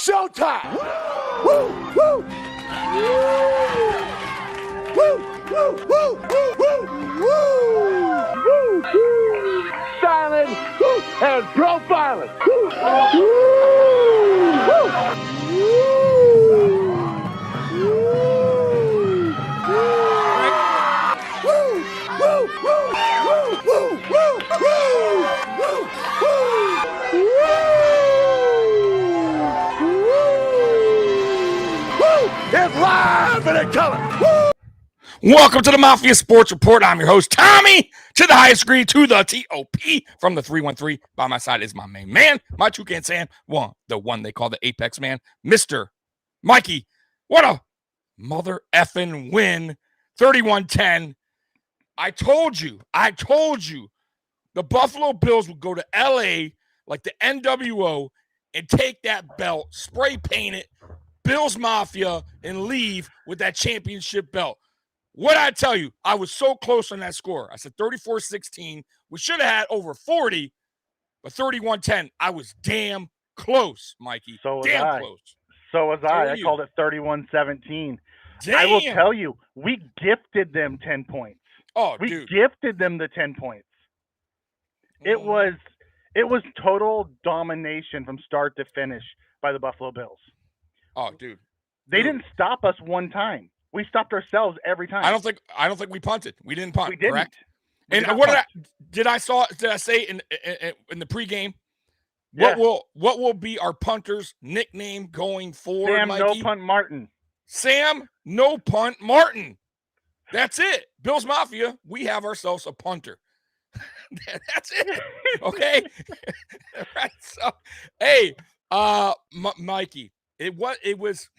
showtime. Woo, woo. Woo, woo, woo, woo, woo, woo, woo. Silent and profiling. Woo, woo, it's live and in color. Woo! Welcome to the Mafia Sports Report. I'm your host, Tommy, to the highest degree, to the T.O.P. from the 313. By my side is my main man, my Toucan Sam, the one they call the Apex Man, Mr. Mikey. What a mother effing win, 31-10. I told you, the Buffalo Bills would go to L.A. like the NWO and take that belt, spray paint it, Bills Mafia, and leave with that championship belt. What I tell you, I was so close on that score. I said 34-16. We should have had over 40, but 31-10. I was damn close, Mikey. So was damn I. Close. So was I. I you? called it 31-17. Damn. I will tell you, we gifted them 10 points. Oh, we dude. gifted them the 10 points. It was total domination from start to finish by the Buffalo Bills. Oh, dude. They didn't stop us one time. We stopped ourselves every time. I don't think we punted. We didn't punt. We didn't. Correct? We and did what punt. did I say in the pregame? Yes. What will be our punter's nickname going forward, Sam Mikey? No Punt Martin. Sam No Punt Martin. That's it. Bills Mafia, we have ourselves a punter. That's it. Okay. Right. So, hey, Mikey, it was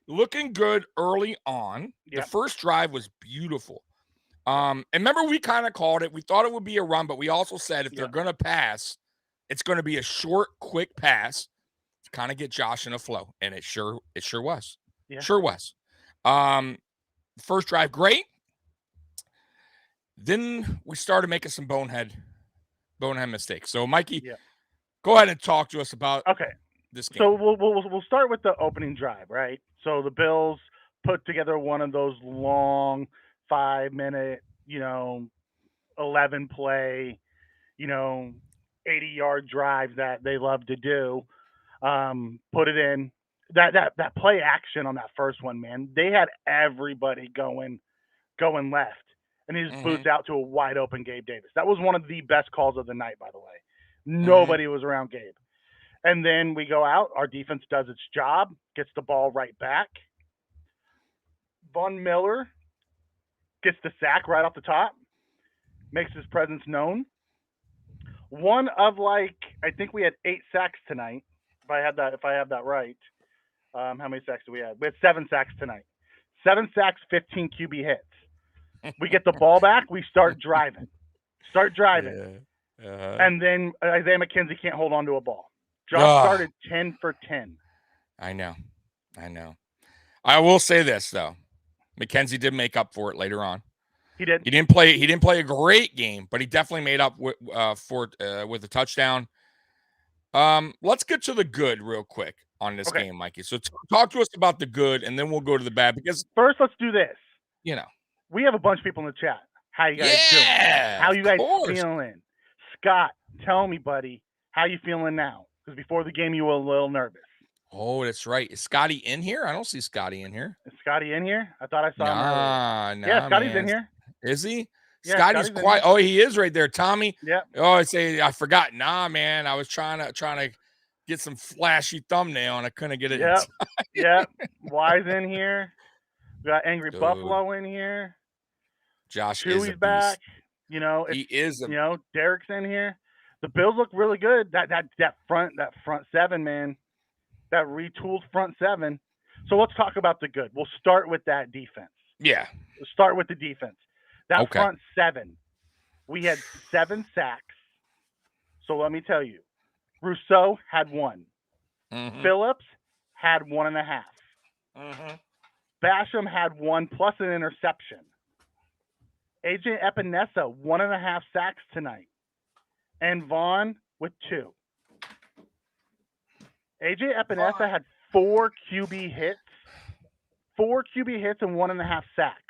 looking good early on. Yep. The first drive was beautiful. And remember, we kind of called it. We thought it would be a run, but we also said if they're going to pass, it's going to be a short, quick pass to kind of get Josh in a flow. And it sure was. Yeah. Sure was. First drive, great. Then we started making some bonehead mistakes. So, Mikey, go ahead and talk to us about this game. So we'll start with the opening drive, right? So the Bills put together one of those long 5-minute, 11-play, 80-yard drives that they love to do. Put it in. That play action on that first one, man. They had everybody going left. And he just boots out to a wide open Gabe Davis. That was one of the best calls of the night, by the way. Nobody was around Gabe. And then we go out. Our defense does its job, gets the ball right back. Von Miller gets the sack right off the top, makes his presence known. One of I think we had 8 sacks tonight. If I have that right. How many sacks do we have? We had 7 sacks tonight. 7 sacks, 15 QB hits. We get the ball back. We start driving. And then Isaiah McKenzie can't hold on to a ball. Josh started 10 for 10. I know. I will say this though, McKenzie did make up for it later on. He did. He didn't play a great game, but he definitely made up for it with a touchdown. Let's get to the good real quick on this game, Mikey. So talk to us about the good, and then we'll go to the bad. Because first, let's do this. We have a bunch of people in the chat. How you guys doing? How you guys feeling? Scott, tell me, buddy, how you feeling now? Because before the game, you were a little nervous. Oh, that's right. Is Scotty in here? I don't see Scotty in here. Is Scotty in here? I thought I saw him earlier. Yeah, Scotty's in here. Is he? Yeah, Scotty's quiet. Oh, he is right there. Tommy. Yeah. Oh, I forgot. Nah, man. I was trying to get some flashy thumbnail and I couldn't get it. Yep. Wise in here. We got Angry Buffalo in here. Josh Chewy's back. He is. Derek's in here. The Bills look really good. That front seven, man. That retooled front seven. So let's talk about the good. We'll start with that defense. Yeah. We'll start with the defense. That front seven. We had 7 sacks. So let me tell you. Rousseau had 1. Phillips had 1.5. Basham had 1 plus an interception. AJ Epinesa, 1.5 sacks tonight. And Vaughn with 2. AJ Epinesa had 4 QB hits, 4 QB hits, and 1.5 sacks.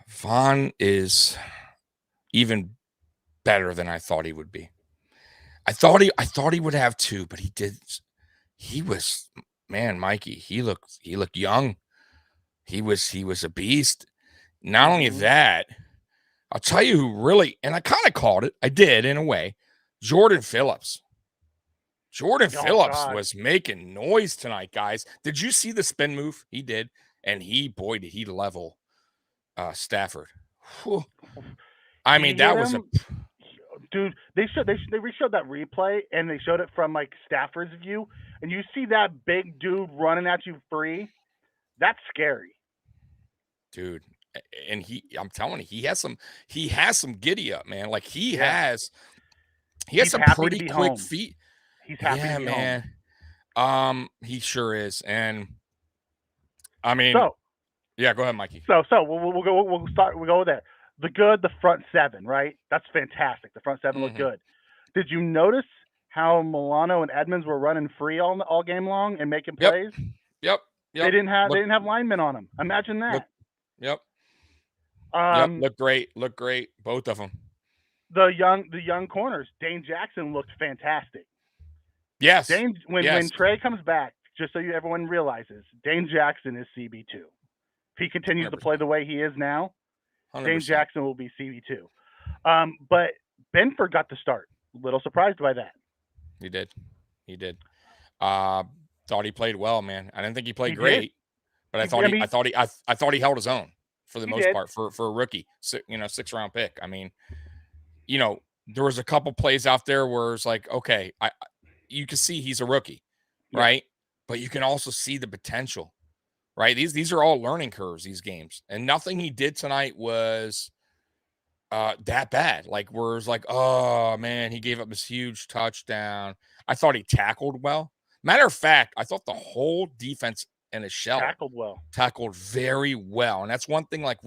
Vaughn is even better than I thought he would be. I thought he would have 2, but he did. He was, man, Mikey. He looked young. He was a beast. Not only that, I'll tell you who really, and I kind of called it. I did in a way. Jordan Phillips. Jordan Phillips was making noise tonight, guys. Did you see the spin move? He did, and boy, did he level Stafford. Whew. I mean, that was dude. They re-showed that replay, and they showed it from like Stafford's view, and you see that big dude running at you free. That's scary, dude. And I'm telling you, he has some giddy up, man. Like he has some pretty quick feet. He's happy to be man. Home. He sure is. And I mean, yeah, go ahead, Mikey. So we'll go there. The front 7, right? That's fantastic. The front 7 looked good. Did you notice how Milano and Edmonds were running free all game long and making plays? Yep. They didn't have linemen on them. Imagine that. Yep. Look great. Both of them. The young corners. Dane Jackson looked fantastic. Yes. When Trey comes back, just so everyone realizes, Dane Jackson is CB2. If he continues 100%. To play the way he is now, 100%. Dane Jackson will be CB2. But Benford got the start. A little surprised by that. He did. Thought he played well, man. I didn't think he played great, but I thought he held his own for the most part for a rookie, 6th round pick. I mean, there was a couple plays out there where it's like, okay, you can see he's a rookie, right? But you can also see the potential, right? These are all learning curves, these games, and nothing he did tonight was that bad. Like, where it's like, oh man, he gave up this huge touchdown. I thought he tackled well. Matter of fact, I thought the whole defense in a shell tackled very well, and that's one thing. Like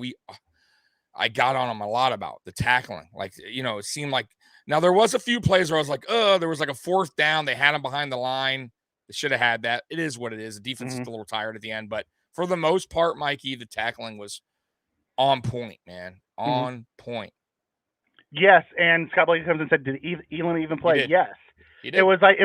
I got on him a lot about the tackling. Like, it seemed like now there was a few plays where I was like, oh, there was like a 4th down. They had him behind the line. They should have had that. It is what it is. The defense is a little tired at the end, but for the most part, Mikey, the tackling was on point, man. On point. Yes, and Scott Blake comes and said, "Did Elam even play?" Yes. It was like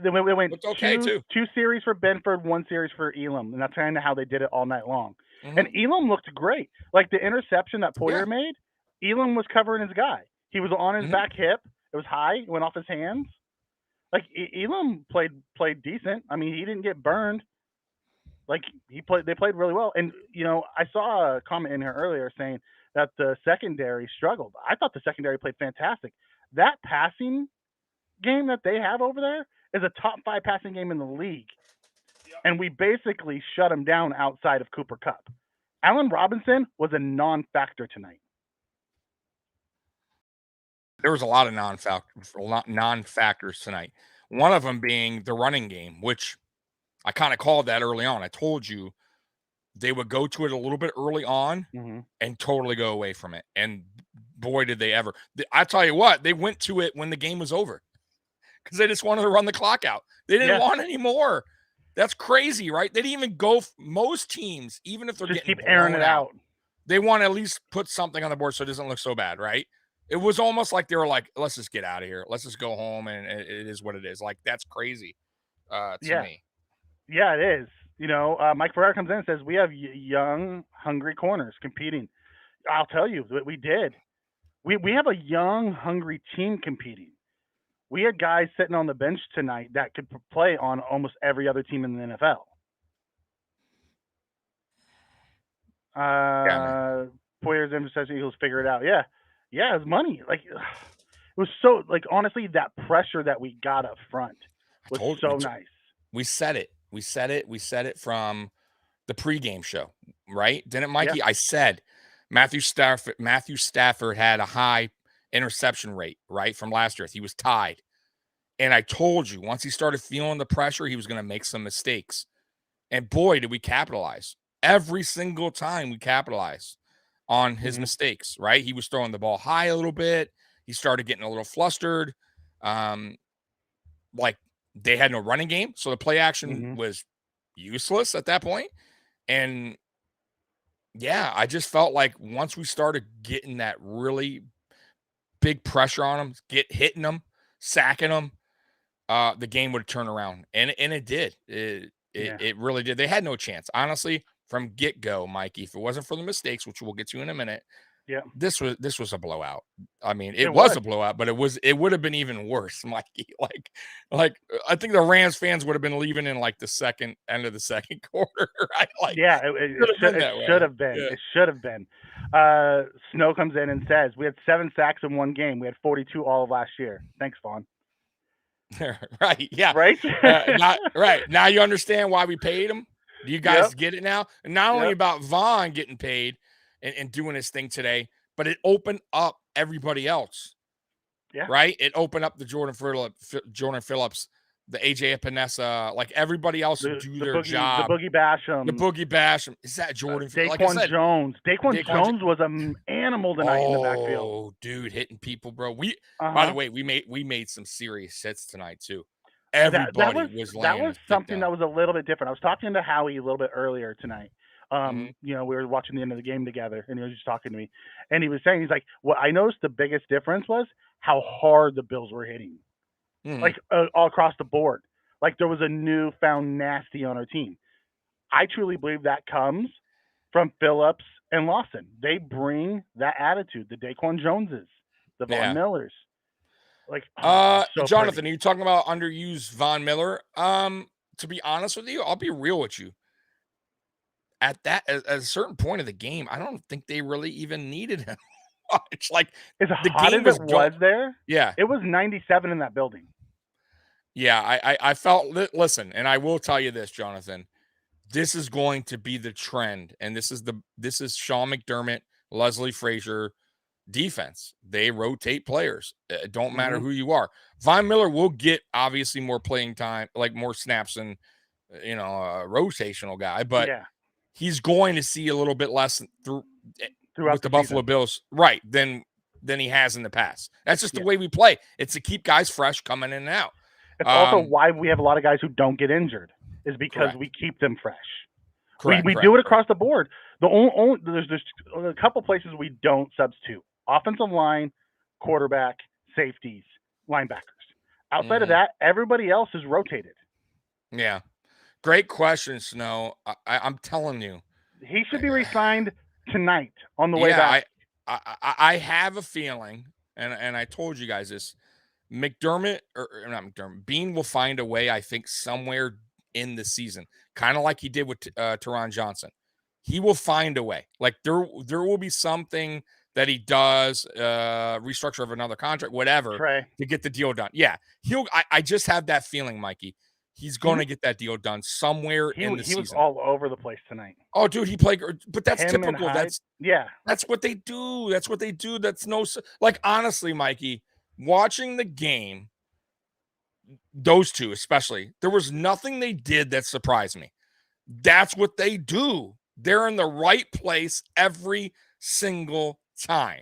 we went okay, 2 series for Benford, 1 series for Elam, and that's kind of how they did it all night long. And Elam looked great. Like the interception that Poyer made, Elam was covering his guy. He was on his back hip. It was high. It went off his hands. Like Elam played decent. I mean, he didn't get burned. Like they played really well. And I saw a comment in here earlier saying that the secondary struggled. I thought the secondary played fantastic. That passing game that they have over there is a top 5 passing game in the league. And we basically shut him down outside of Cooper Kupp. Allen Robinson was a non-factor tonight. There was a lot of non-factors tonight. One of them being the running game, which I kind of called that early on. I told you they would go to it a little bit early on and totally go away from it. And boy, did they ever. I tell you what, they went to it when the game was over because they just wanted to run the clock out. They didn't want any more. That's crazy, right? They didn't even go. Most teams, even if they're just getting keep airing it out, they want to at least put something on the board so it doesn't look so bad, right? It was almost like they were like, let's just get out of here. Let's just go home, and it is what it is. Like, that's crazy to me. Yeah, it is. Mike Ferrer comes in and says, we have young, hungry corners competing. I'll tell you, we did. We have a young, hungry team competing. We had guys sitting on the bench tonight that could play on almost every other team in the NFL. Poyer's emphasized Eagles figure it out. Yeah, it's money. Like, it was so, like, honestly, that pressure that we got up front was so nice. We said it from the pregame show, right? Didn't Mikey? Yeah. I said Matthew Stafford had a high interception rate, right, from last year. He was tied. And I told you, once he started feeling the pressure, he was going to make some mistakes. And boy, did we capitalize. Every single time we capitalized on his mistakes, right? He was throwing the ball high a little bit. He started getting a little flustered. Like, They had no running game, so the play action Mhm. was useless at that point. And yeah, I just felt like once we started getting that really big pressure on them, hitting them, sacking them, the game would turn around, and it did. Yeah. It really did. They had no chance, honestly, from get go, Mikey. If it wasn't for the mistakes, which we'll get to in a minute, Yeah. this was a blowout. I mean, It it was was. a blowout, but it would have been even worse, Mikey. Like I think the Rams fans would have been leaving in like the end of the second quarter, right? Like Yeah, it should have been that should way. have been. Yeah. It should have been. Snow comes in and says, "We had 7 sacks in one game. We had 42 all of last year." Thanks, Vaughn. Right. Yeah. Right? Not right. Now you understand why we paid him. Do you guys Yep. get it now? And not only Yep. about Vaughn getting paid and doing his thing today, but it opened up everybody else. Yeah. Right? It opened up the Jordan Phillips, the AJ Epinesa, like everybody else do their job. The Boogie Basham. The Boogie Basham. Is that Jordan? Like I Daquan said, Jones. Daquan Daquan Jones was an animal tonight in the backfield. Oh, dude, hitting people, bro. By the Uh-huh. way, we made some serious hits tonight too. That Everybody was that laying was a hit something down. that was a little bit different. I was talking to Howie a little bit earlier tonight. Mhm. You know, we were watching the end of the game together, and he was just talking to me, and he was saying, he's like, "What I noticed the biggest difference was how hard the Bills were hitting, Mhm. like all across the board. Like there was a newfound nasty on our team. I truly believe that comes from Phillips and Lawson. They bring that attitude. The Daquan Joneses, the Von Yeah. Millers, like so Jonathan, pretty. are you talking about underused Von Miller? To be honest with you, I'll be real with you. At a certain point of the game, I don't think they really even needed him much. Like As the hot game as was it was going. there, Yeah. it was 97 in that building. Yeah. I felt listen, and I will tell you this, Jonathan. This is going to be the trend, and this is Sean McDermott, Leslie Frazier defense. They rotate players. It don't matter Mhm. who you are. Von Miller will get obviously more playing time, like more snaps than a rotational guy, but Yeah, he's going to see a little bit less throughout with the the Buffalo season. Bills, right? Than he has in the past. That's just the Yeah. way we play. It's to keep guys fresh coming in and out. It's also why we have a lot of guys who don't get injured, is because we Correct. keep them fresh. Correct. We do it across the board. The only there's a couple places we don't substitute: offensive line, quarterback, safeties, linebackers. Outside of Mhm. that, everybody else is rotated. Yeah. Great question, Snow. I'm telling you. He should be re-signed tonight on the way Yeah, back. I have a feeling, and I told you guys this. McDermott or not McDermott, Bean will find a way. I think somewhere in the season, kind of like he did with Teron Johnson. He will find a way. Like there will be something that he does, restructure of another contract, whatever, Trey, to get the deal done. Yeah, I just have that feeling, Mikey. He's going to get that deal done somewhere in the he was season. all over the place tonight. Oh, dude, he played, but that's Him and typical. Hyde, yeah, That's what they do. That's what they do. That's like honestly, Mikey, watching the game, those two especially, there was nothing they did that surprised me. That's what they do. They're in the right place every single time.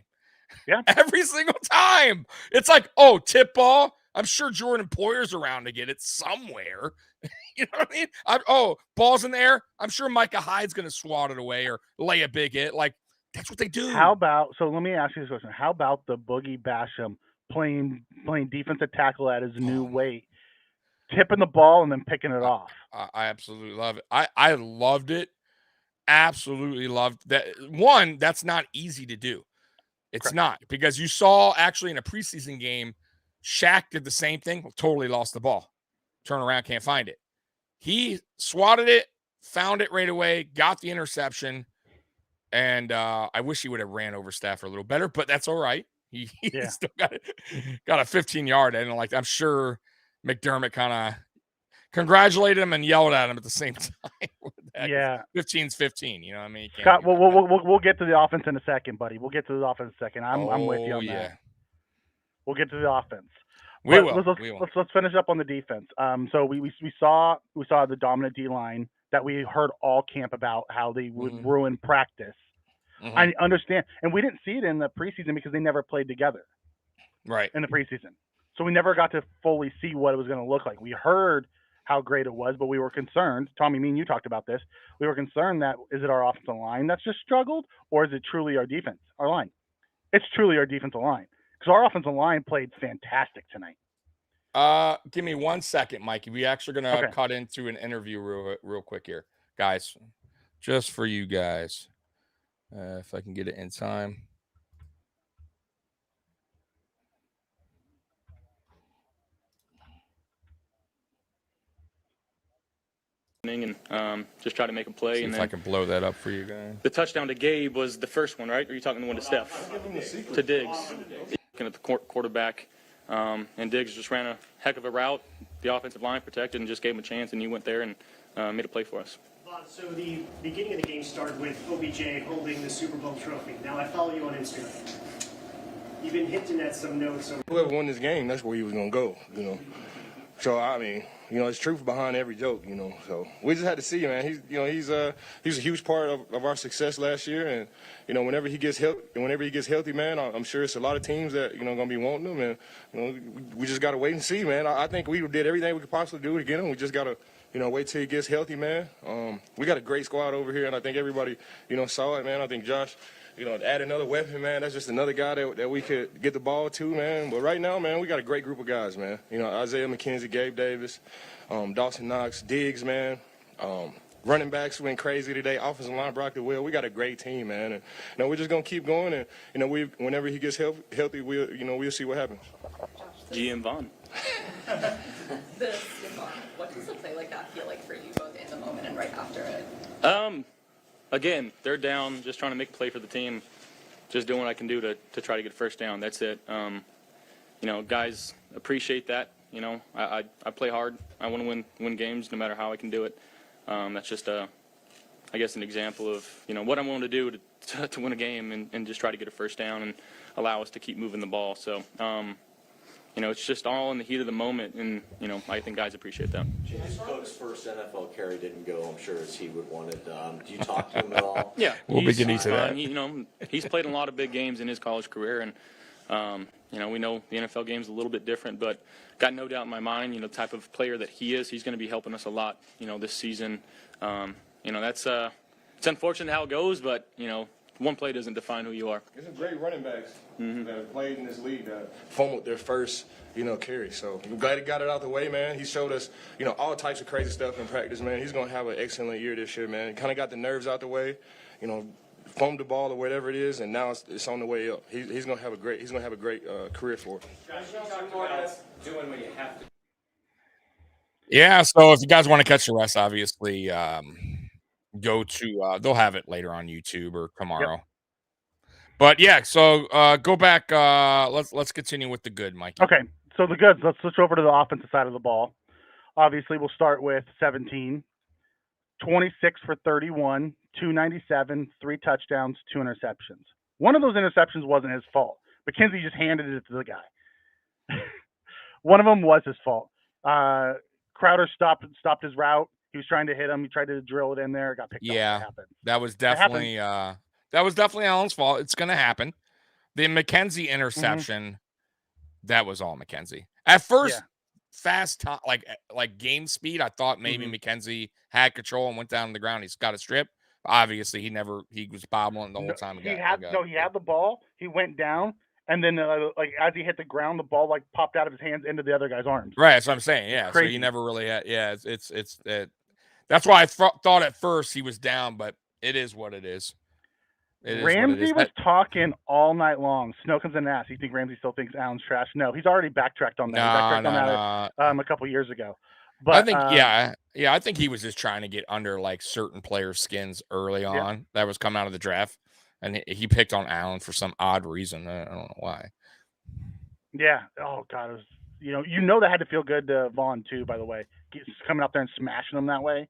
yeah. Every single time. It's like, oh, tip ball. I'm sure Jordan Poyer's around to get it somewhere. You know what I mean? Ball's in the air. I'm sure Micah Hyde's going to swat it away or lay a big hit. Like, that's what they do. How about, so let me ask you this question: how about the Boogie Basham playing defensive tackle at his new weight, tipping the ball and then picking it off? I absolutely love it. I loved it. Absolutely loved that. One, that's not easy to do. It's Correct. not, because you saw actually in a preseason game, Shaq did the same thing, totally lost the ball. Turn around, can't find it. He swatted it, found it right away, got the interception, and I wish he would have ran over Stafford a little better, but that's all right. He Yeah. still got a 15-yard, and like I'm sure McDermott kind of congratulated him and yelled at him at the same time. Yeah. 15's 15. You know what I mean? You can't Scott, do that. we'll get to the offense in a second, buddy. We'll get to the offense in a second. I'm with you on that. We'll get to the offense. We But will. let's finish up on the defense. So we saw the dominant D line that we heard all camp about how they would ruin practice. I understand, and we didn't see it in the preseason because they never played together. Right. In the preseason. So we never got to fully see what it was going to look like. We heard how great it was, but we were concerned. Tommy, me and you talked about this. We were concerned that is it our offensive line that's just struggled, or is it truly our defense, our line? It's truly our defensive line because our offensive line played fantastic tonight. Give me 1 second, Mikey. We actually gonna Okay. cut into an interview real quick here, guys, just for you guys. If I can get it in time. And just try to make a play. See and if then I can blow that up for you guys. the touchdown to Gabe was the first one, right? Or are you talking the one to Steph? To Diggs. Looking at the quarterback, and Diggs just ran a heck of a route. The offensive line protected and just gave him a chance, and he went there and made a play for us. So the beginning of the game started with OBJ holding the Super Bowl trophy. Now I follow you on Instagram. You've been hinting at some notes. Whoever won this game, that's where he was gonna go. So I mean, it's truth behind every joke. So we just had to see, man. He's a huge part of our success last year, and whenever he gets healthy, man, I'm sure it's a lot of teams that gonna be wanting him, and we just gotta wait and see, man. I think we did everything we could possibly do to get him. We just gotta wait till he gets healthy, man. We got a great squad over here, and I think everybody saw it, man. I think Josh. Add another weapon, man. That's just another guy that we could get the ball to, man. But right now, man, we got a great group of guys, man. Isaiah McKenzie, Gabe Davis, Dawson Knox, Diggs, man. Running backs went crazy today. Offensive line, Brock the Will. We got a great team, man. And we're just gonna keep going. And whenever he gets healthy, we'll see what happens. GM Vaughn. What does a play like that feel like for you, both in the moment and right after it? Again, they're down, just trying to make a play for the team, just doing what I can do to try to get a first down. That's it. Guys appreciate that. I play hard. I want to win games no matter how I can do it. That's just, I guess, an example of, what I'm willing to do to win a game and just try to get a first down and allow us to keep moving the ball. So, it's just all in the heat of the moment, and, I think guys appreciate that. James Cook's first NFL carry didn't go, I'm sure, as he would want it. Do you talk to him at all? Yeah. We'll be getting to that. He's played in a lot of big games in his college career, and, we know the NFL game's a little bit different, but got no doubt in my mind, the type of player that he is, he's going to be helping us a lot, this season. That's it's unfortunate how it goes, but, one play doesn't define who you are. There's some great running backs that have played in this league that fumbled their first, carry. So I'm glad he got it out the way, man. He showed us, all types of crazy stuff in practice, man. He's going to have an excellent year this year, man. Kind of got the nerves out the way, foamed the ball or whatever it is, and now it's on the way up. He's going to have a great career for us. Doing what you have to. Yeah, so if you guys want to catch the rest, obviously, go to they'll have it later on YouTube or tomorrow. Yep. But yeah, so go back. Let's continue with the good, Mikey. Okay, so the goods. Let's switch over to the offensive side of the ball. Obviously, we'll start with 17, 26 for 31, 297, 3 touchdowns, 2 interceptions. One of those interceptions wasn't his fault. McKenzie just handed it to the guy. One of them was his fault. Crowder stopped his route. He was trying to hit him. He tried to drill it in there. It got picked up. Yeah, that was definitely Allen's fault. It's going to happen. The McKenzie interception, that was all McKenzie. At first, fast time, like game speed, I thought maybe McKenzie had control and went down on the ground. He's got a strip. Obviously, he was bobbling the whole time. He had the ball. He went down. And then, as he hit the ground, the ball popped out of his hands into the other guy's arms. Right, that's what I'm saying. Yeah, so he never really had. Yeah, it's that's why I thought at first he was down, but it is what it is. Ramsey was talking all night long. Snow comes in and asks, "You think Ramsey still thinks Allen's trash?" No, he's already backtracked on that. He backtracked on that a couple years ago. But I think, I think he was just trying to get under certain players' skins early on. That was coming out of the draft. And he picked on Allen for some odd reason. I don't know why. Yeah. Oh God. It was, that had to feel good to Vaughn too. By the way, coming up there and smashing him that way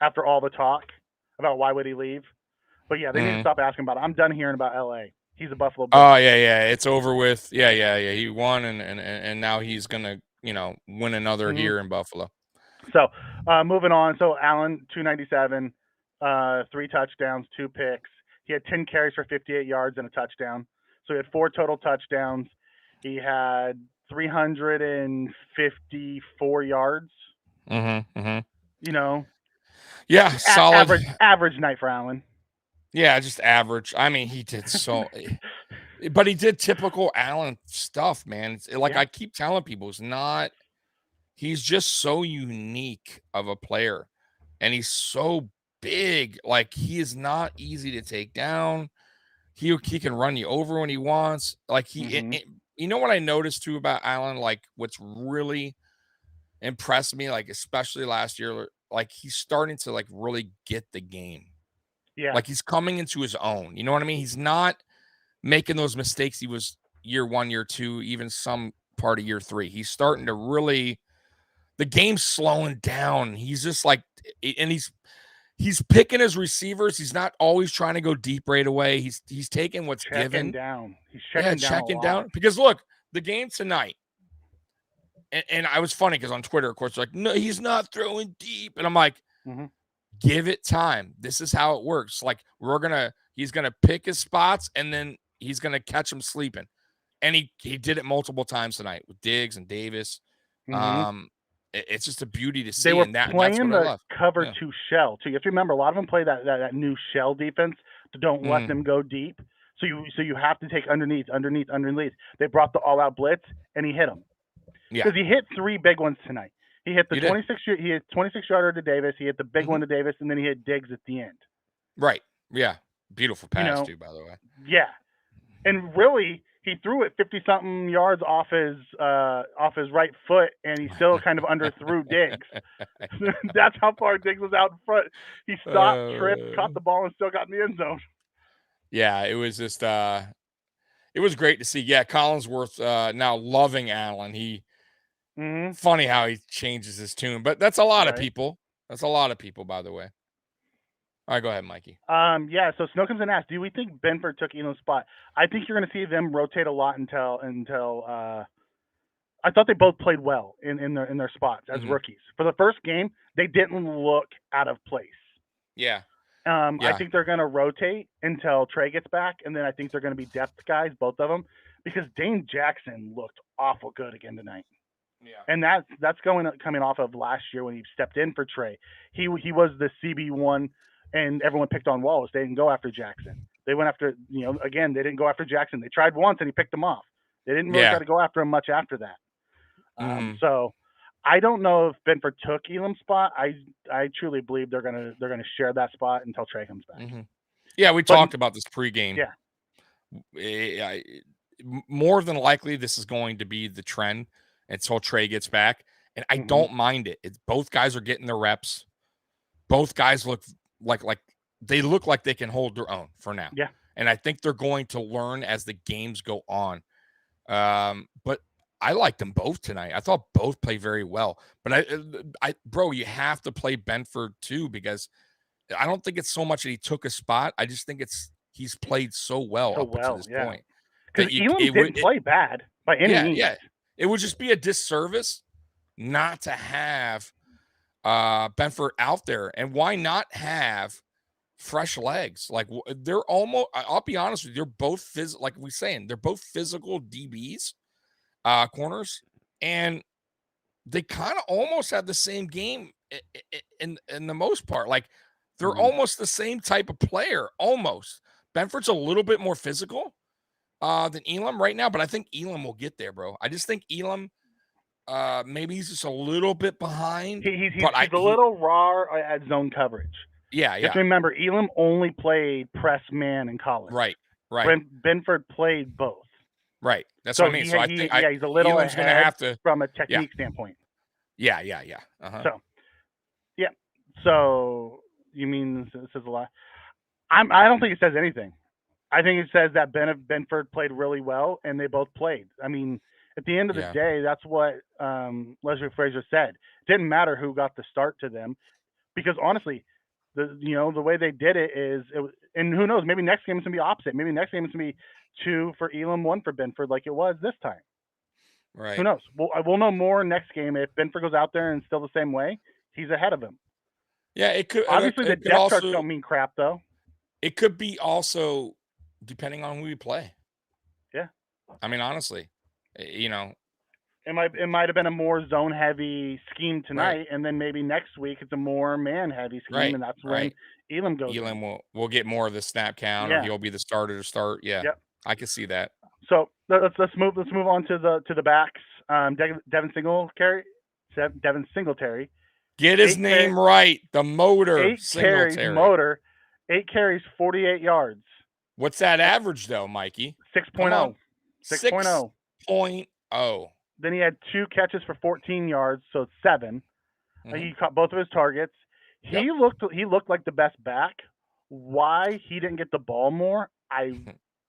after all the talk about why would he leave. But yeah, they need to stop asking about it. I'm done hearing about LA. He's a Buffalo Bill. Oh yeah. It's over with. Yeah. He won, and now he's gonna win another here in Buffalo. So moving on. So Allen 297, 3 touchdowns, 2 picks. He had 10 carries for 58 yards and a touchdown. So he had 4 total touchdowns. He had 354 yards. You know, Yeah, solid. average night for Allen. Yeah, just average. I mean, he did but he did typical Allen stuff, man. I keep telling people, he's just so unique of a player, and he's so big. Like, he is not easy to take down. He can run you over when he wants. Like, you know what I noticed too about Allen? Like, what's really impressed me, like especially last year, like he's starting to like really get the game. Yeah. Like, he's coming into his own. You know what I mean? He's not making those mistakes he was year 1, year 2, even some part of year 3. He's starting to really, the game's slowing down. He's just like, and he's picking his receivers. He's not always trying to go deep right away. He's taking what's given. Down. He's checking down. Because look, the game tonight, and I was funny because on Twitter, of course, like, no, he's not throwing deep. And I'm like, give it time. This is how it works. Like, he's gonna pick his spots, and then he's gonna catch him sleeping. And he did it multiple times tonight with Diggs and Davis. It's just a beauty to see. They were and that's playing what I the love. cover 2 shell too. You have to remember, a lot of them play that new shell defense to don't let them go deep. So you have to take underneath. They brought the all-out blitz, and he hit them. Yeah, because he hit 3 big ones tonight. He hit the 26 yarder to Davis. He hit the big one to Davis, and then he hit Diggs at the end. Right. Yeah. Beautiful pass too, by the way. Yeah, and really, he threw it 50-something yards off his right foot, and he still kind of underthrew Diggs. That's how far Diggs was out in front. He stopped, tripped, caught the ball, and still got in the end zone. Yeah, it was just it was great to see. Yeah, Collinsworth now loving Allen. Funny how he changes his tune, but that's a lot of people. That's a lot of people, by the way. All right, go ahead, Mikey. Yeah, so Snow comes and asks, do we think Benford took Elam's spot? I think you're going to see them rotate a lot until I thought they both played well in their spots as rookies. For the first game, they didn't look out of place. Yeah. I think they're going to rotate until Trey gets back, and then I think they're going to be depth guys, both of them, because Dane Jackson looked awful good again tonight. Yeah. And that's coming off of last year when he stepped in for Trey. He was the CB1, and everyone picked on Wallace. They didn't go after Jackson. They went after, again, they didn't go after Jackson. They tried once, and he picked them off. They didn't really try to go after him much after that. So I don't know if Benford took Elam's spot. I truly believe they're gonna share that spot until Trey comes back. Yeah, we talked about this pregame. Yeah. More than likely, this is going to be the trend until Trey gets back, and I don't mind it. Both guys are getting their reps. Both guys look like they can hold their own for now. Yeah, and I think they're going to learn as the games go on. But I liked them both tonight. I thought both played very well. But bro, you have to play Benford too, because I don't think it's so much that he took a spot. I just think he's played so well up to this point. Because Elam didn't play bad by any means. Yeah. It would just be a disservice not to have Benford out there. And why not have fresh legs? Like, they're almost, I'll be honest with you, they're both like we're saying, they're both physical DBs, corners, and they kind of almost have the same game in the most part. Like, they're almost the same type of player, almost. Benford's a little bit more physical than Elam right now, but I think Elam will get there, bro. I just think Elam, maybe he's just a little bit behind. He's a little raw at zone coverage. Yeah. You have to remember, Elam only played press man in college. Right. Benford played both. Right. That's what I mean. So I think he's a little Elam's going to have to, from a technique standpoint. Yeah. So you mean this is a lot? I don't think it says anything. I think it says that Benford played really well, and they both played. I mean, at the end of the day, that's what Leslie Frazier said. It didn't matter who got the start to them, because honestly, the way they did it is, and who knows, maybe next game it's gonna be opposite. Maybe next game it's gonna be 2 for Elam, 1 for Benford, like it was this time. Right. Who knows? We'll know more next game. If Benford goes out there and still the same way, he's ahead of him. Yeah, it could. Obviously, the depth charts don't mean crap, though. It could be also depending on who you play. Yeah. I mean, honestly, It might have been a more zone heavy scheme tonight, and then maybe next week it's a more man heavy scheme, Right, and that's when right. Elam goes. Elam will get more of the snap count, or Yeah. he'll be the starter to start. Yeah, Yep. I can see that. So let's move on to the backs. Devin Singletary. Get his name right. The motor. 8 carries, Singletary. motor. 8 carries, 48 yards. What's that average though, Mikey? 6.0. 6.0. 6.0. Then he had 2 catches for 14 yards, so 7. He caught both of his targets. He looked like the best back. Why he didn't get the ball more, I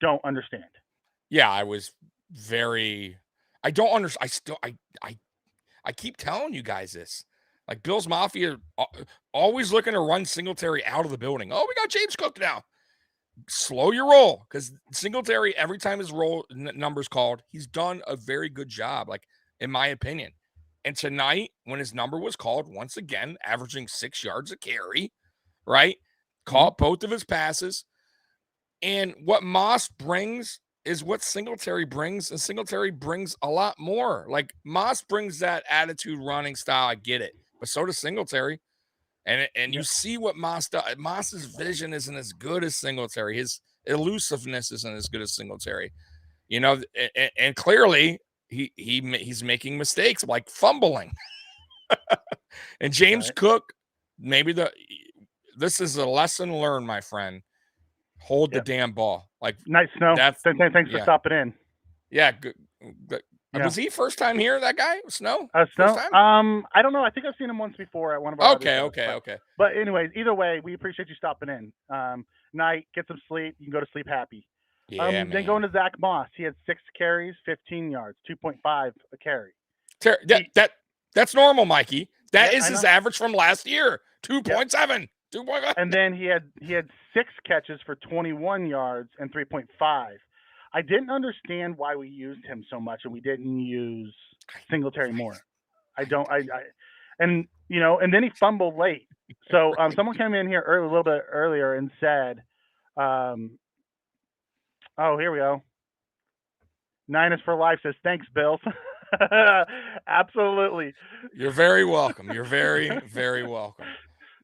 don't understand. Yeah, I was very. I don't understand. I keep telling you guys this. Like Bills Mafia, always looking to run Singletary out of the building. Oh, we got James Cook now. Slow your roll, because Singletary, every time his roll number's called, he's done a very good job, like in my opinion. And tonight, when his number was called, once again, averaging 6 yards a carry, right? Caught both of his passes. And what Moss brings is what Singletary brings, and Singletary brings a lot more. Like Moss brings that attitude running style, I get it, but so does Singletary. And you see what Moss does. Moss's vision isn't as good as Singletary. His elusiveness isn't as good as Singletary. You know, and clearly he's making mistakes like fumbling. And James Cook, maybe this is a lesson learned, my friend. Hold the damn ball. Like nice snow. Thanks for stopping in. Yeah, good. Was he first time here? That guy, Snow. Snow. I don't know. I think I've seen him once before at one of our. Okay. But anyways, either way, we appreciate you stopping in. Night, get some sleep. You can go to sleep happy. Yeah, man. Then going to Zach Moss. He had 6 carries, 15 yards, 2.5 a carry. That's normal, Mikey. That is his average from last year. 2.7. 2.5. And then he had 6 catches for 21 yards and 3.5. I didn't understand why we used him so much and we didn't use Singletary more. And then he fumbled late. So someone came in here a little bit earlier and said, oh, here we go. Niners for Life says, thanks, Bills. Absolutely. You're very welcome. You're very, very welcome.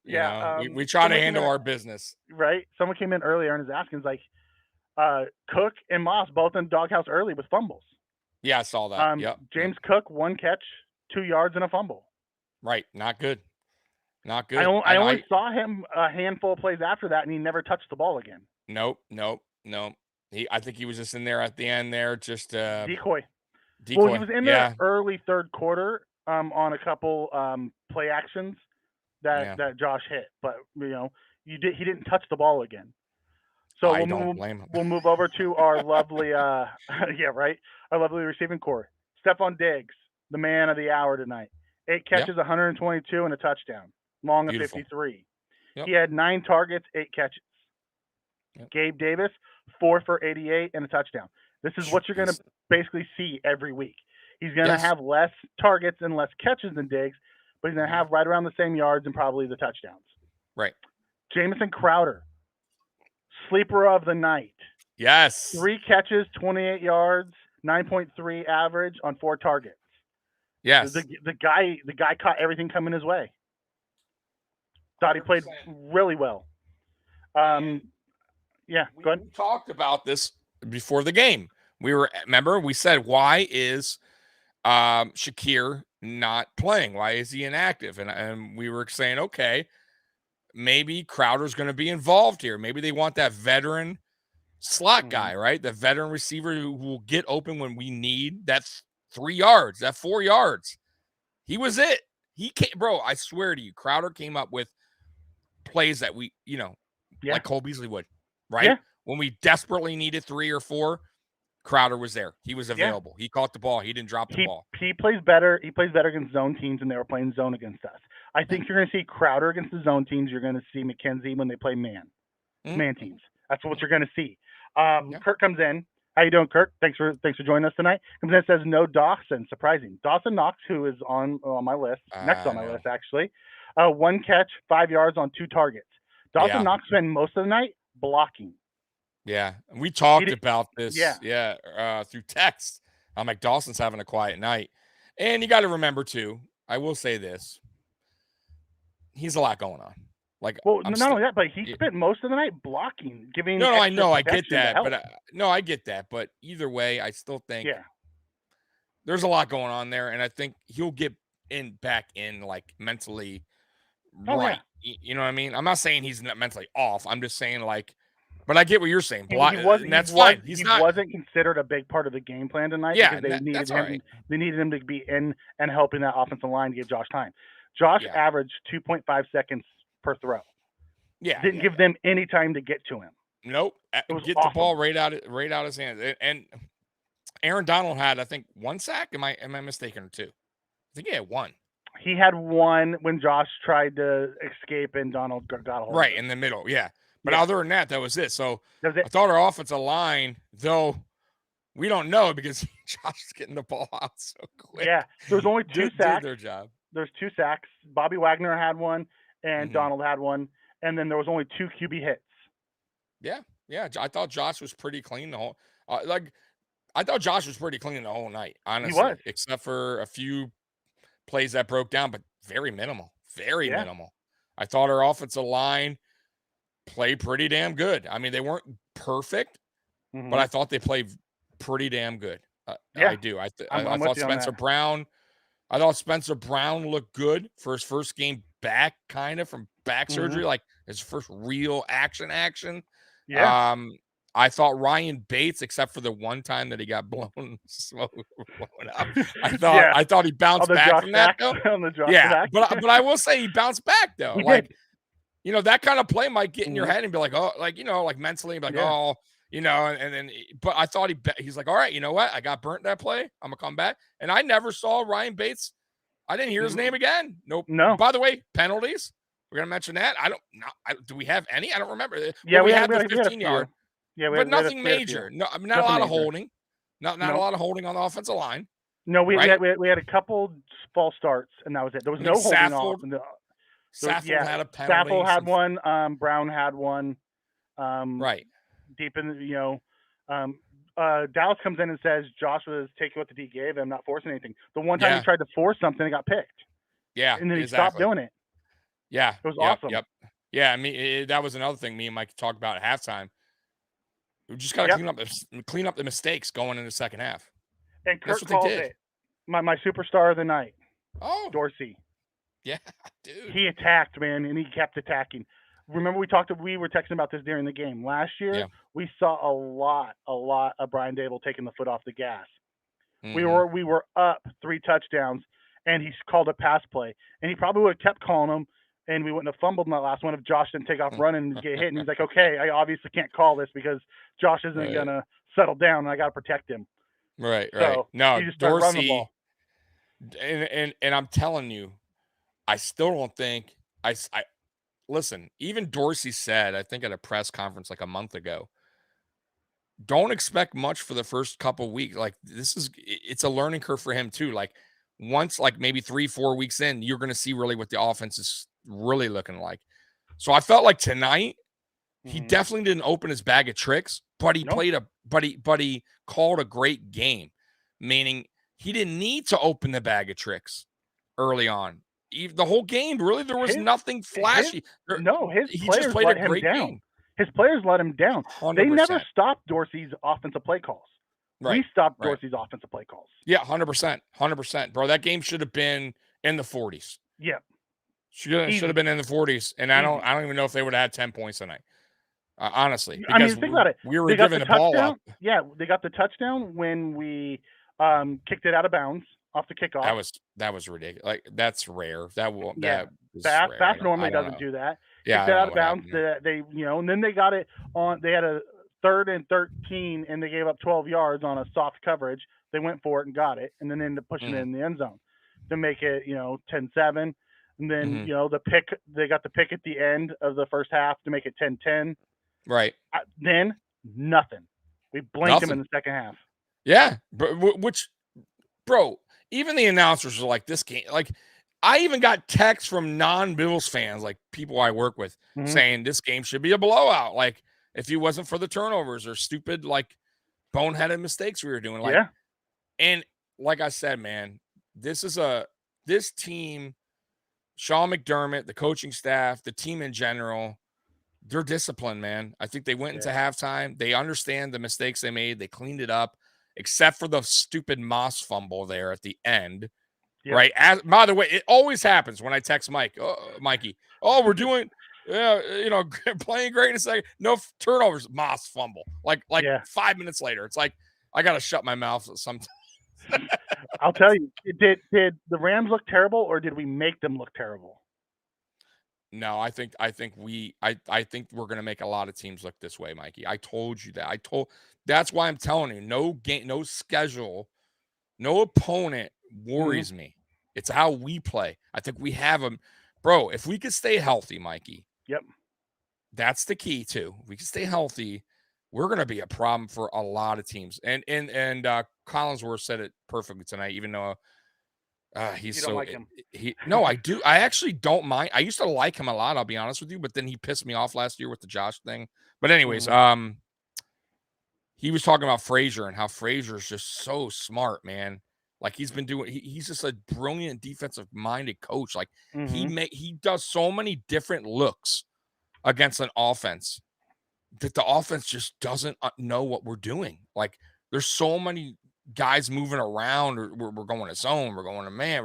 We try to handle our business. Right. Someone came in earlier and is asking, like, Cook and Moss both in doghouse early with fumbles. Yeah, I saw that. James Cook, 1 catch, 2 yards, and a fumble. Right. Not good. Not good. I only saw him a handful of plays after that, and he never touched the ball again. Nope. I think he was just in there at the end there, just decoy. Well, he was in there early third quarter on a couple play actions that Josh hit, but he didn't touch the ball again. So we'll move over to our lovely our lovely receiving core. Stephon Diggs, the man of the hour tonight. 8 catches, 122 and a touchdown. Long of 53. Yep. He had 9 targets, 8 catches. Yep. Gabe Davis, 4 for 88 and a touchdown. This is what you're going to basically see every week. He's going to have less targets and less catches than Diggs, but he's going to have right around the same yards and probably the touchdowns. Right. Jamison Crowder, sleeper of the night. Yes. 3 catches, 28 yards, 9.3 average on 4 targets. Yes. The guy caught everything coming his way. Thought he played really well. Go ahead. We talked about this before the game. Remember we said, why is Shakir not playing? Why is he inactive? And we were saying, okay, maybe Crowder's going to be involved here. Maybe they want that veteran slot guy, right? The veteran receiver who will get open when we need that 3 yards, that 4 yards. He was it. He came, bro. I swear to you, Crowder came up with plays that we, like Cole Beasley would, right? Yeah. When we desperately needed 3 or 4, Crowder was there. He was available. He caught the ball. He didn't drop the ball. He plays better. He plays better against zone teams, and they were playing zone against us. I think you're going to see Crowder against the zone teams. You're going to see McKenzie when they play man teams. That's what you're going to see. Kirk comes in. How you doing, Kirk? Thanks for joining us tonight. Comes in and says no Dawson. Surprising. Dawson Knox, who is on my list, next on my list actually. 1 catch, 5 yards on 2 targets. Dawson Knox spent most of the night blocking. Yeah, we talked about this. Through text. I'm like, Dawson's having a quiet night. And you got to remember too, I will say this. He's a lot going on. Like, Well, not only that, but he spent most of the night blocking, giving. No, I extra know, I get protection to that, help. but I get that. But either way, I still think Yeah. there's a lot going on there, and I think he'll get back in like mentally Oh, right. yeah. You know what I mean? I'm not saying he's not mentally off. I'm just saying like, but I get what you're saying. And that's fine. He wasn't considered a big part of the game plan tonight because they needed that's him. right. They needed him to be in and helping that offensive line to give Josh time. Josh averaged 2.5 seconds per throw. Yeah, didn't give them any time to get to him. Nope. Get awesome. The ball right out his hands. And Aaron Donald had, I think, 1 sack. Am I mistaken, or 2? I think he had 1. He had 1 when Josh tried to escape and Donald got a hold right of it. in the middle. Yeah. But other than that was it. So that was it. I thought our offensive line, though, we don't know because Josh is getting the ball out so quick. Yeah. There was only 2 sacks. Did their job. There's 2 sacks. Bobby Wagner had 1 and Donald had 1. And then there was only 2 QB hits. Yeah. Yeah. I thought Josh was pretty clean the whole I thought Josh was pretty clean the whole night, honestly. He was. Except for a few plays that broke down, but very minimal. Very minimal. I thought our offensive line played pretty damn good. I mean, they weren't perfect, but I thought they played pretty damn good. I do. I thought Spencer Brown. I thought Spencer Brown looked good for his first game back, kind of from back surgery, like his first real action. Yeah. I thought Ryan Bates, except for the one time that he got blown up, I thought he bounced back from that though. But I will say he bounced back though. He like, did. you know, that kind of play might get in your head and be like, oh, like, you know, like mentally, like, oh, you know, and then, but I thought he's like, all right, you know what? I got burnt that play. I'm gonna come back. And I never saw Ryan Bates. I didn't hear his name again. Nope. No. By the way, penalties. We're gonna mention that. I don't know. Do we have any? I don't remember. Yeah, we had the 15-yard. Yeah, but nothing major. No, I mean, not a lot of holding. Not a lot of holding on the offensive line. No, we had a couple false starts, and that was it. There was no holding off. Saffold had a penalty. Saffold had one. Brown had one. Right. Deep in the, Dallas comes in and says Josh was taking what the D gave him, not forcing anything. The one time he tried to force something, it got picked. Yeah. And then he stopped doing it. Yeah. It was awesome. Yep. Yeah. I mean, that was another thing me and Mike talked about at halftime. We just got to clean up the mistakes going in the second half. And Kurt called it my superstar of the night. Oh, Dorsey. Yeah, dude. He attacked, man, and he kept attacking. Remember we were texting about this during the game. Last year, we saw a lot of Brian Dable taking the foot off the gas. We were up 3 touchdowns, and he called a pass play. And he probably would have kept calling them, and we wouldn't have fumbled in that last one if Josh didn't take off running and get hit. And he's like, okay, I obviously can't call this because Josh isn't going to settle down, and I got to protect him. Right. So no, Dorsey. The ball. And I'm telling you, I still don't think I listen. Even Dorsey said, I think at a press conference like a month ago, don't expect much for the first couple weeks. Like it's a learning curve for him too. Like once, like maybe 3-4 weeks in, you're going to see really what the offense is really looking like. So I felt like tonight he definitely didn't open his bag of tricks, but he played but he called a great game, meaning he didn't need to open the bag of tricks early on. The whole game, really, there was nothing flashy. His players let him down. Game. His players let him down. 100%. They never stopped Dorsey's offensive play calls. Right. We stopped Dorsey's offensive play calls. Yeah, 100%. Bro, that game should have been in the 40s. Yeah. Should have been in the 40s. And I don't even know if they would have had 10 points tonight. Honestly. Because I mean, think about it. We were giving the ball up. Yeah, they got the touchdown when we kicked it out of bounds off the kickoff. That was ridiculous. Like that's rare. Fast normally doesn't do that. Yeah, kicked it out of bounds. They and then they got it on. They had a 3rd and 13, and they gave up 12 yards on a soft coverage. They went for it and got it, and then ended up pushing it in the end zone to make it 10-7. And then the pick. They got the pick at the end of the first half to make it 10-10. Right. Then nothing. We blanked him in the second half. Yeah, bro, even the announcers are like, this game, like, I even got texts from non-Bills fans, like people I work with, saying this game should be a blowout. Like, if he wasn't for the turnovers or stupid, like, boneheaded mistakes we were doing. Like, and like I said, man, this team, Sean McDermott, the coaching staff, the team in general, they're disciplined, man. I think they went into halftime. They understand the mistakes they made. They cleaned it up, except for the stupid Moss fumble there at the end. Yep. Right. By the way, it always happens when I text Mikey. Oh, we're doing, playing great in a second. No turnovers. Moss fumble. Like 5 minutes later, it's like I gotta shut my mouth sometimes. I'll tell you. Did the Rams look terrible, or did we make them look terrible? No, I think we're gonna make a lot of teams look this way, Mikey. I told you that. That's why I'm telling you, no game, no schedule, no opponent worries me. It's how we play. I think we have them, bro. If we could stay healthy, Mikey. Yep. That's the key too. If we can stay healthy, we're gonna be a problem for a lot of teams. And Collinsworth said it perfectly tonight, even though he's you don't like him. No, I do. I actually don't mind. I used to like him a lot, I'll be honest with you, but then he pissed me off last year with the Josh thing. But anyways, he was talking about Frazier and how Frazier is just so smart, man. Like he's been doing, he's just a brilliant defensive minded coach. Like he does so many different looks against an offense that the offense just doesn't know what we're doing. Like there's so many guys moving around, or we're going to zone, we're going to man,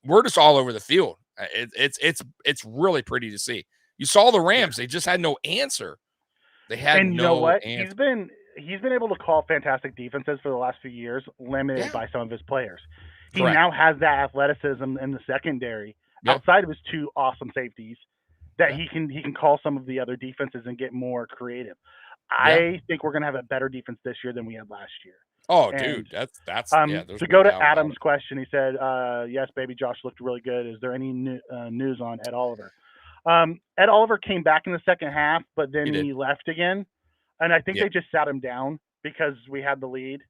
we're just all over the field. It's really pretty to see. You saw the Rams; they just had no answer. They had and you no know what? answer. He's been able to call fantastic defenses for the last few years, limited by some of his players. He Correct. now has that athleticism in the secondary outside of his two awesome safeties that he can call some of the other defenses and get more creative. I think we're going to have a better defense this year than we had last year. Oh, dude, that's to go to Adam's question, he said, yes, baby Josh looked really good. Is there any news on Ed Oliver? Ed Oliver came back in the second half, but then he left again. And I think they just sat him down because we had the lead.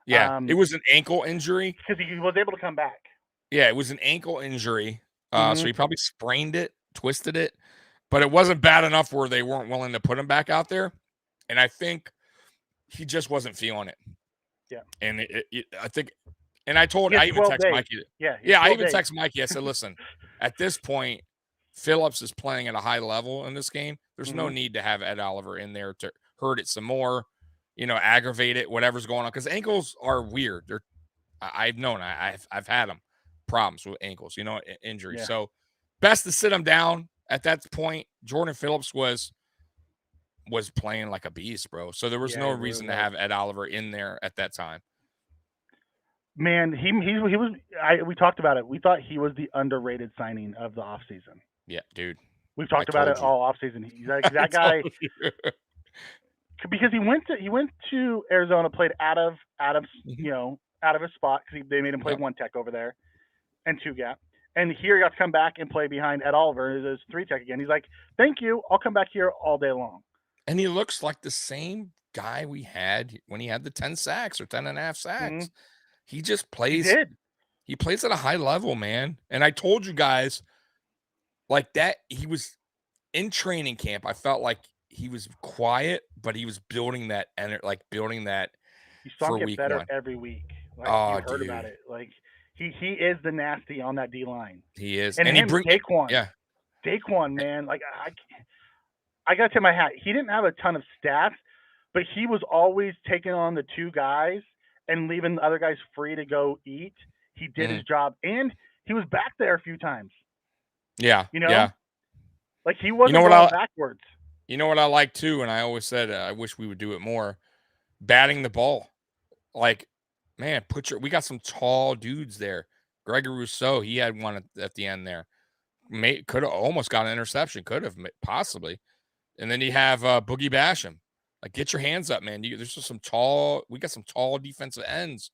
Yeah, it was an ankle injury. Because he was able to come back. Yeah, it was an ankle injury. So he probably sprained it, twisted it. But it wasn't bad enough where they weren't willing to put him back out there. And I think he just wasn't feeling it. Yeah. And I think, and I told, I even texted Mikey. I even texted Mikey. I said, listen, at this point, Phillips is playing at a high level in this game. There's no need to have Ed Oliver in there to hurt it some more, aggravate it, whatever's going on. Because ankles are weird. I've known, I've had them problems with ankles, injuries. Yeah. So best to sit them down at that point. Jordan Phillips was playing like a beast, bro. So there was no reason to have Ed Oliver in there at that time. Man, he was. We talked about it. We thought he was the underrated signing of the offseason. Yeah, dude. We've talked about it all offseason. He's like that guy. Because he went to Arizona, played out of his spot because they made him play one tech over there and two gap. And here he got to come back and play behind Ed Oliver. It is three tech again. He's like, thank you. I'll come back here all day long. And he looks like the same guy we had when he had the 10 sacks or 10 and a half sacks. He just plays. He plays at a high level, man. And I told you guys like that. He was in training camp. I felt like he was quiet, but he was building that building that. You saw him get week better one. every week. Like, you heard about it. Like he is the nasty on that D line. He is, and he brings Daquan. Yeah, Daquan, man. Like I got to tip my hat. He didn't have a ton of stats, but he was always taking on the two guys and leaving the other guys free to go eat. He did his job, and he was back there a few times. Yeah, like he wasn't going backwards. You know what I like too, and I always said I wish we would do it more. Batting the ball, like man, we got some tall dudes there. Gregory Rousseau, he had one at the end there. Could have almost got an interception. Could have possibly. And then you have Boogie Basham. Like, get your hands up, man. There's just we got some tall defensive ends.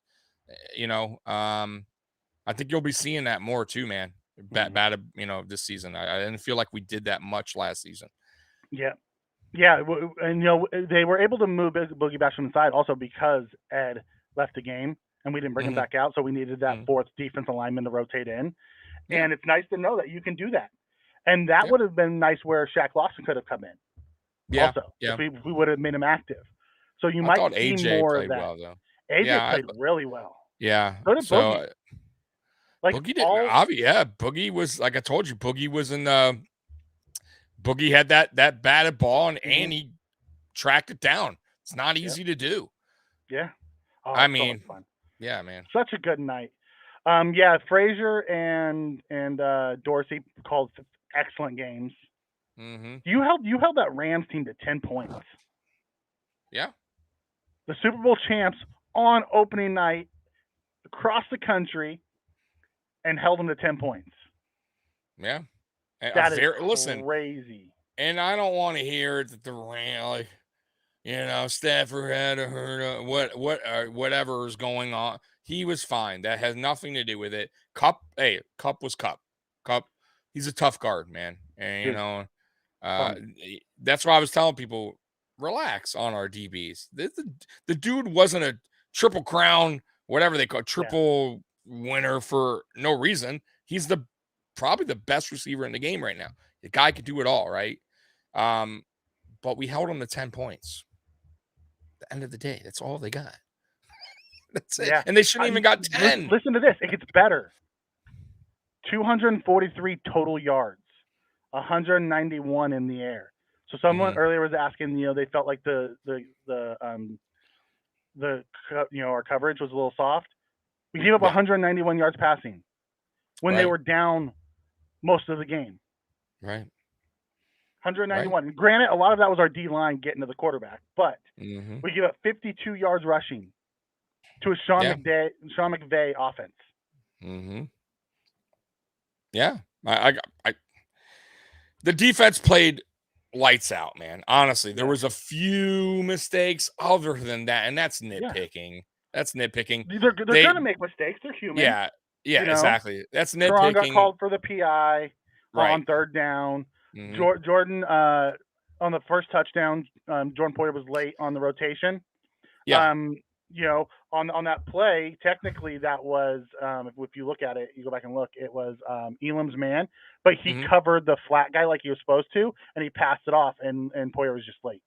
I think you'll be seeing that more too, man. This season. I didn't feel like we did that much last season. Yeah. And they were able to move Boogie Basham inside also because Ed left the game and we didn't bring him back out. So we needed that fourth defensive lineman to rotate in. Yeah. And it's nice to know that you can do that. And that would have been nice where Shaq Lawson could have come in. Yeah. Also, if we would have made him active. So you might see AJ more of that. well, though. AJ played really well. Yeah. So did Boogie. Like Boogie did. Yeah, Boogie was like I told you. Boogie was in. Boogie had that batted ball and he tracked it down. It's not easy to do. Yeah. Oh, I it's so much mean, fun. yeah, man. Such a good night. Yeah, Frazier and Dorsey called excellent games. Mm-hmm. You held that Rams team to 10 points. Yeah. The Super Bowl champs on opening night across the country and held them to 10 points. Yeah. That is crazy. And I don't want to hear that the Rams, Stafford had a hurt, whatever is going on. He was fine. That has nothing to do with it. Cup was Cup. Cup, he's a tough guard, man. And that's why I was telling people, relax on our DBs. The dude wasn't a triple crown, whatever they call it, triple winner for no reason. He's probably the best receiver in the game right now. The guy could do it all, right? But we held him to 10 points. At the end of the day, that's all they got. That's it. Yeah. And they shouldn't even got 10. Listen to this. It gets better. 243 total yards, 191 in the air. So someone earlier was asking, they felt like our coverage was a little soft. We gave up 191 yards passing when they were down most of the game. Right. 191. Right. Granted, a lot of that was our D line getting to the quarterback, but we gave up 52 yards rushing to a Sean McVay offense. Mm-hmm. Yeah, the defense played lights out, man. Honestly, there was a few mistakes other than that, and that's nitpicking. Yeah. That's nitpicking. They're going to make mistakes. They're human. Yeah, exactly. That's nitpicking. Karan got called for the PI on third down. Jordan, on the first touchdown, Jordan Poyer was late on the rotation. Yeah. On that play, technically that was, if you look at it, you go back and look, it was Elam's man, but he covered the flat guy like he was supposed to, and he passed it off, and Poyer was just late.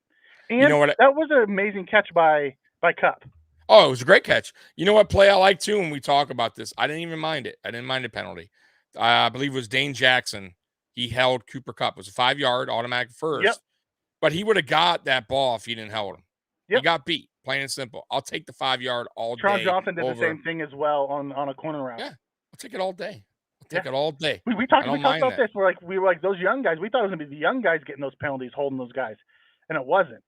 And that was an amazing catch by Kupp. Oh, it was a great catch. You know what play I like too when we talk about this? I didn't even mind it. I didn't mind the penalty. I believe it was Dane Jackson. He held Cooper Kupp. It was a 5-yard automatic first, but he would have got that ball if he didn't hold him. He got beat, plain and simple. I'll take the 5-yard all day. Tron Johnson did the same thing as well on a corner route. Yeah, I'll take it all day. I'll take it all day. We talked about this. We were like those young guys. We thought it was going to be the young guys getting those penalties, holding those guys, and it wasn't.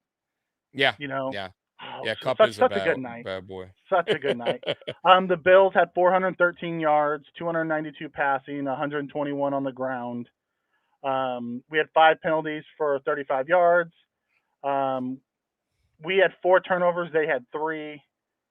Yeah. Yeah. Oh, Kupp is such a good night. Bad boy. Such a good night. The Bills had 413 yards, 292 passing, 121 on the ground. We had 5 penalties for 35 yards. We had 4 turnovers. They had 3.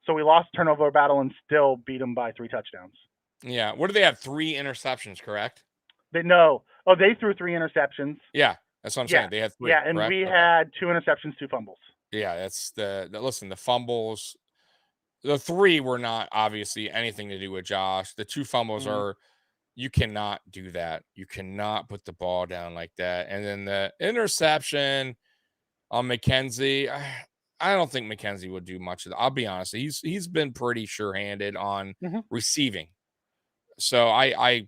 So we lost the turnover battle and still beat them by 3 touchdowns. Yeah. What do they have? 3 interceptions, correct? They threw 3 interceptions. Yeah. That's what I'm saying. They had 3. Yeah. And we had 2 interceptions, 2 fumbles. Yeah. That's listen, the fumbles, the 3 were not obviously anything to do with Josh. The 2 fumbles are, you cannot do that. You cannot put the ball down like that. And then the interception on McKenzie, I don't think McKenzie would do much of that. I'll be honest. He's been pretty sure-handed on receiving. So I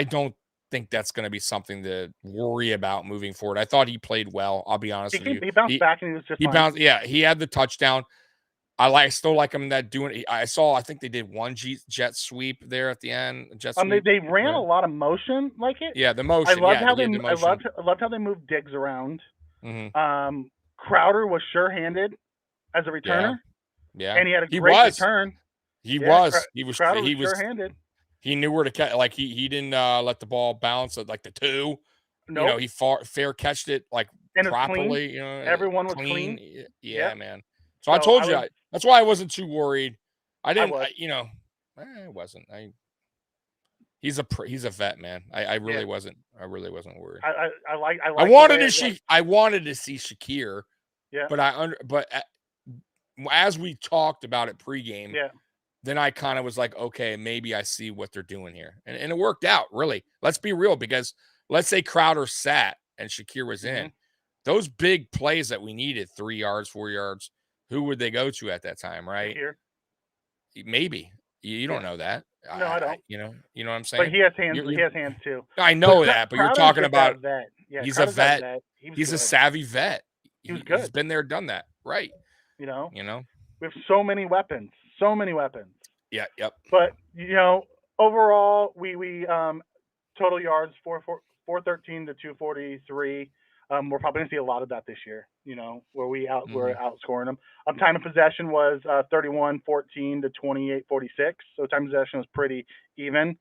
don't think that's going to be something to worry about moving forward. I thought he played well. I'll be honest with you. He bounced back and he was just fine. Bounced. Yeah, he had the touchdown. I still like him that doing. I think they did one jet sweep there at the end. Jet sweep. They ran a lot of motion like it. Yeah, the motion. I loved how they moved Diggs around. Crowder was sure-handed as a returner. Yeah. And he had a great return. He was sure-handed. He knew where to catch. Like he didn't let the ball bounce at like the 2. Nope. He fair catched it like and properly. Everyone was clean. Yeah, man. So I told you that's why I wasn't too worried. I didn't. I wasn't. He's a vet, man. I really wasn't. I really wasn't worried. I wanted to see. I wanted to see Shakir. Yeah. But as we talked about it pregame, then I kind of was like, okay, maybe I see what they're doing here, and it worked out. Really, let's be real, because let's say Crowder sat and Shakir was in, those big plays that we needed, 3 yards, 4 yards. Who would they go to at that time, right? Shakir. Maybe you don't know that. No, I don't. You know what I'm saying? But he has hands. You- He has hands too. I know But that, but you're Crowder's talking just that about vet. Yeah, he's a Crowder's that vet. He was He's good. a savvy vet. He was He's good. been there, done that. Right. You know, You know? we have so many weapons. So many weapons. Yeah, yep. But overall, we total yards 413 to 243. We're probably gonna see a lot of that this year. Where we're outscoring them. Time of possession was 31-14 to 28-46. So time of possession was pretty even.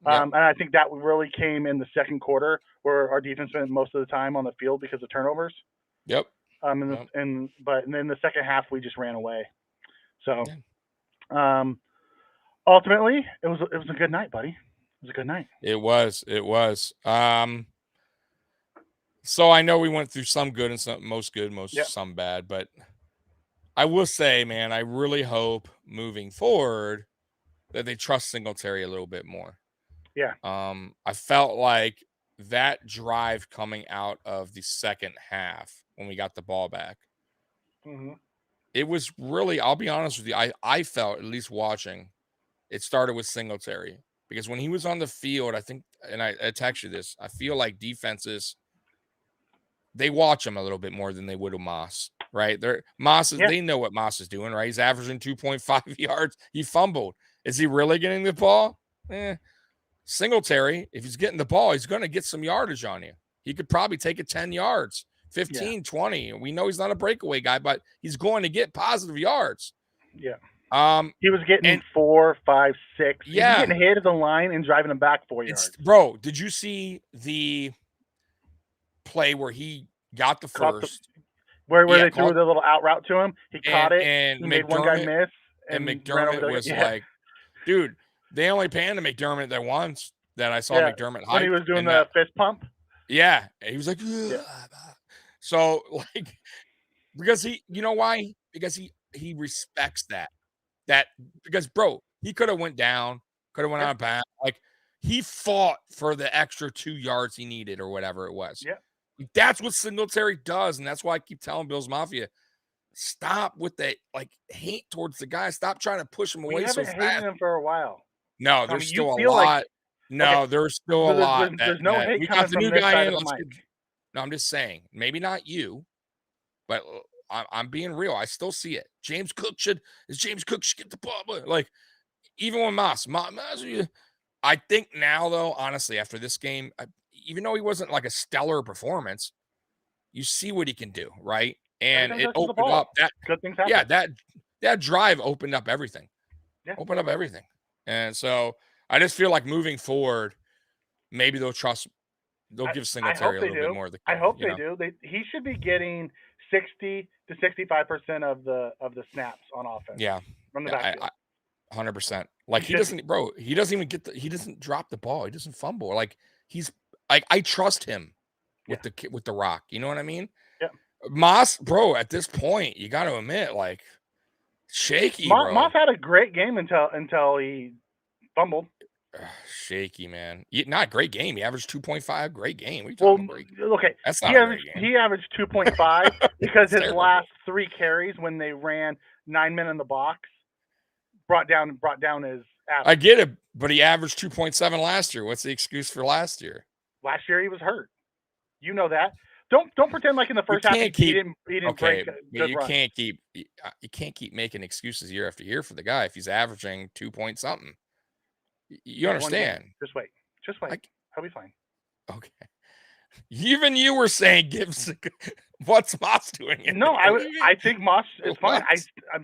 Yep. And I think that really came in the second quarter, where our defense spent most of the time on the field because of turnovers. Yep. And then the second half we just ran away. So, ultimately, it was a good night, buddy. It was a good night. It was. So I know we went through some good and some some bad, but I will say, man, I really hope moving forward that they trust Singletary a little bit more. Yeah. I felt like that drive coming out of the second half when we got the ball back, it was really, I'll be honest with you, I felt, at least watching, it started with Singletary. Because when he was on the field, I think, and I text you this, I feel like defenses, they watch him a little bit more than they would with Moss, right? They know what Moss is doing, right? He's averaging 2.5 yards. He fumbled. Is he really getting the ball? Singletary, if he's getting the ball, he's going to get some yardage on you. He could probably take it 10 yards, 15, 20. We know he's not a breakaway guy, but he's going to get positive yards. Yeah. He was getting 4, 5, 6. Yeah. He was getting hit at the line and driving him back 4 yards. Bro, did you see the play where he got the first? Where they threw the little out route to him? He caught it, and he made one guy miss. And McDermott was like, dude, they only panned to McDermott that once that I saw McDermott hype. When he was doing the fist pump? Yeah. He was like, yeah. So, like, because you know why? Because he respects that. Because, bro, he could have went down, could have went out of bounds. Like, he fought for the extra 2 yards he needed or whatever it was. Yeah. That's what Singletary does, and that's why I keep telling Bills Mafia, stop with the hate towards the guy. Stop trying to push him away so fast. We haven't hated him for a while. No, there's still a lot. There's still a lot. There's no hate we coming got the from new this guy side in. of the mic. No, I'm just saying, maybe not you, but I'm being real. I still see it. James Cook should get the ball. Like, even with Moss, I think now, though, honestly, after this game, even though he wasn't like a stellar performance, you see what he can do, right? And it opened up that good things happen. Yeah, that drive opened up everything. Yeah. Opened up everything. And so I just feel like moving forward, maybe they'll give Singletary a little bit more of the credit, I hope they do. He should be getting 60 to 65% of the snaps on offense. Yeah. From the backfield. 100%. Like, he doesn't even drop the ball. He doesn't fumble. Like, he's like, I trust him with the rock. You know what I mean? Yeah. Moss, bro, at this point, you got to admit, like, shaky, bro. Moss had a great game until he fumbled. Shaky, man. Not a great game. He averaged 2.5. Great game. Okay. That's not he averaged 2.5 because his last 3 carries when they ran 9 men in the box brought down his average. I get it, but he averaged 2.7 last year. What's the excuse for last year? Last year he was hurt. You know that. Don't pretend like in the first half he didn't break good you runs. You can't keep making excuses year after year for the guy if he's averaging 2 point something. You understand? Just wait. He'll be fine. Okay. Even you were saying what's Moss doing? I think Moss is fine.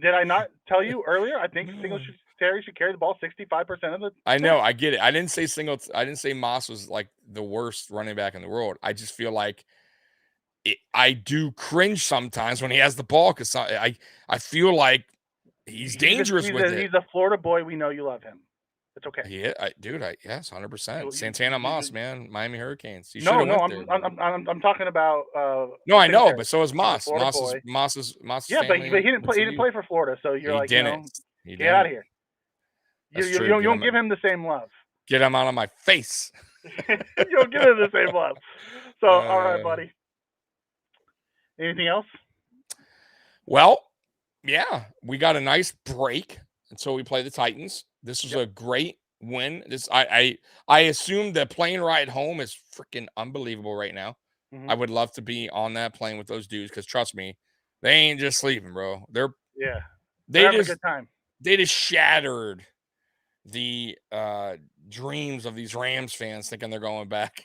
Did I not tell you earlier? I think Singletary should carry the ball 65% of the. I know, I get it. I didn't say Moss was like the worst running back in the world. I just feel like I do cringe sometimes when he has the ball because I feel like he's dangerous with it. He's a Florida boy. We know you love him. It's okay. Yeah, yes, 100%. Santana Moss, man, Miami Hurricanes. I'm talking about. No, I know, but so is Moss. Moss's yeah, family. but he didn't play. He didn't play for Florida, so you're like, get out of here. You don't give him the same love. Get him out of my face. You don't give him the same love. So, all right, buddy. Anything else? Well, yeah, we got a nice break until we play the Titans. This was a great win. I assume the plane ride home is freaking unbelievable right now. Mhm. I would love to be on that plane with those dudes because trust me, they ain't just sleeping, bro. Yeah. They They're having a just good time. they just shattered the dreams of these Rams fans thinking they're going back.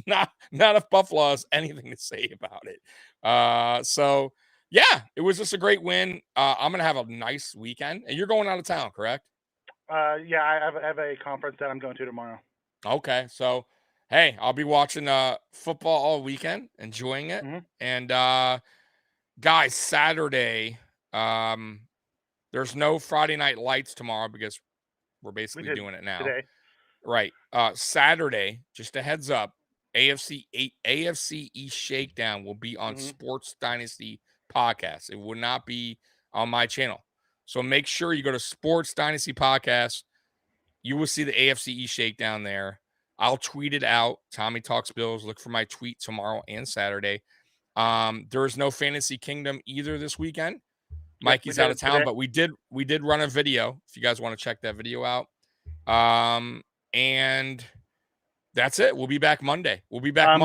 not if Buffalo has anything to say about it. So yeah, it was just a great win. I'm gonna have a nice weekend, and you're going out of town, correct? Yeah, I have a conference that I'm going to tomorrow. Okay, so hey, I'll be watching football all weekend, enjoying it. Mhm. And guys, Saturday, there's no Friday night lights tomorrow because we're We basically did doing it now. today. Right. Saturday, just a heads up, AFC East Shakedown will be on Mhm. Sports Dynasty Podcast. It will not be on my channel. So make sure you go to Sports Dynasty Podcast. You will see the AFC East Shakedown there. I'll tweet it out. Tommy Talks Bills. Look for my tweet tomorrow and Saturday. There is no Fantasy Kingdom either this weekend. Yep, Mikey's we out did of it town, today. but we did run a video if you guys want to check that video out. And that's it. We'll be back Monday. We'll be back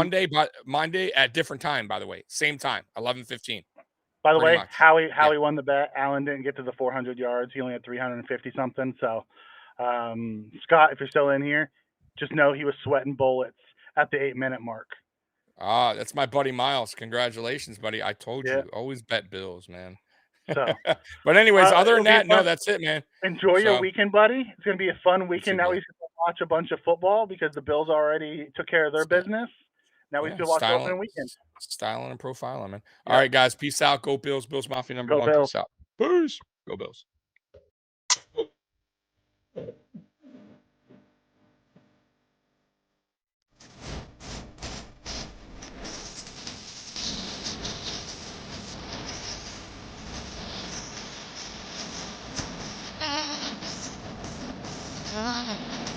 Monday at different time, by the way. Same time, 11:15. By the Pretty way, much. Howie Yeah. won the bet. Allen didn't get to the 400 yards. He only had 350 something. So, Scott, if you're still in here, just know he was sweating bullets at the 8-minute mark. That's my buddy Miles. Congratulations, buddy. I told Yeah. you, always bet Bills, man. So, But anyways, other it'll than be that, no, fun. that's it, man. Enjoy your So- weekend, buddy. It's going to be a fun weekend. too, Now buddy. we should watch a bunch of football because the Bills already took care of their business. Now we should watch the opening weekend. Styling and profiling, man. Yeah. All right, guys. Peace out. Go Bills. Bills Mafia number Go 1. Bills. Peace out. Peace. Go Bills. Ah.